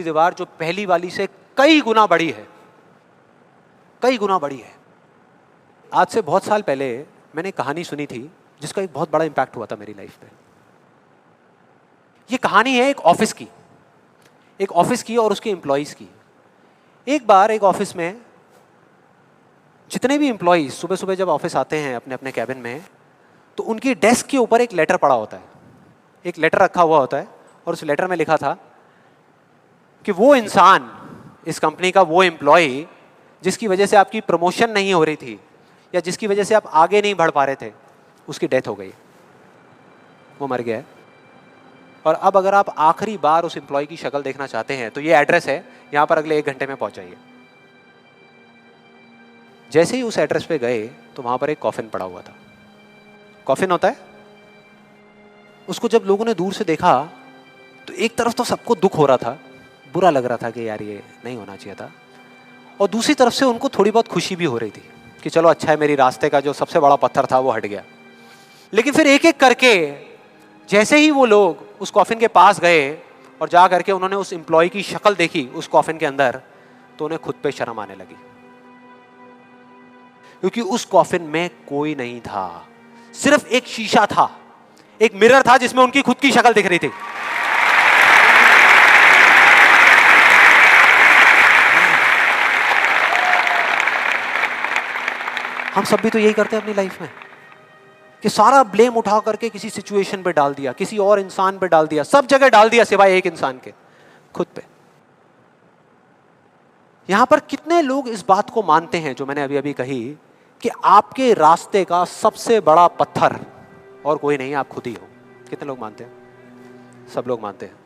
दीवार जो पहली वाली से कई गुना बड़ी है, कई गुना बड़ी है। आज से बहुत साल पहले मैंने कहानी सुनी थी जिसका एक बहुत बड़ा इंपैक्ट हुआ था मेरी लाइफ पे। ये कहानी है एक ऑफिस की और उसके एम्प्लॉइज की। एक बार एक ऑफिस में जितने भी एम्प्लॉइज सुबह सुबह जब ऑफिस आते हैं अपने अपने कैबिन में, तो उनकी डेस्क के ऊपर एक लेटर पड़ा होता है, एक लेटर रखा हुआ होता है और उस लेटर में लिखा था कि वो इंसान, इस कंपनी का वो एम्प्लॉय जिसकी वजह से आपकी प्रमोशन नहीं हो रही थी या जिसकी वजह से आप आगे नहीं बढ़ पा रहे थे, उसकी डेथ हो गई, वो मर गया है। और अब अगर आप आखिरी बार उस एम्प्लॉय की शक्ल देखना चाहते हैं तो ये एड्रेस है, यहां पर अगले 1 घंटे में पहुंच जाइए। जैसे ही उस एड्रेस पे गए तो वहां पर एक कॉफिन पड़ा हुआ था। कॉफिन होता है, उसको जब लोगों ने दूर से देखा तो एक तरफ तो सबको दुख हो रहा था, बुरा लग रहा था कि यार ये नहीं होना चाहिए था, और दूसरी तरफ से उनको थोड़ी बहुत खुशी भी हो रही थी कि चलो अच्छा है, मेरी रास्ते का जो सबसे बड़ा पत्थर था वो हट गया। लेकिन फिर एक एक करके जैसे ही वो लोग उस कॉफिन के पास गए और जा करके उन्होंने उस एम्प्लॉय की शक्ल देखी उस कॉफिन के अंदर, तो उन्हें खुद पे शर्म आने लगी, क्योंकि उस कॉफिन में कोई नहीं था, सिर्फ एक शीशा था, एक मिरर था जिसमें उनकी खुद की शक्ल दिख रही थी। हम सब भी तो यही करते हैं अपनी लाइफ में कि सारा ब्लेम उठा करके किसी सिचुएशन पे डाल दिया, किसी और इंसान पे डाल दिया, सब जगह डाल दिया सिवाय एक इंसान के, खुद पे। यहां पर कितने लोग इस बात को मानते हैं जो मैंने अभी अभी कही कि आपके रास्ते का सबसे बड़ा पत्थर और कोई नहीं, आप खुद ही हो? कितने लोग मानते हैं? सब लोग मानते हैं।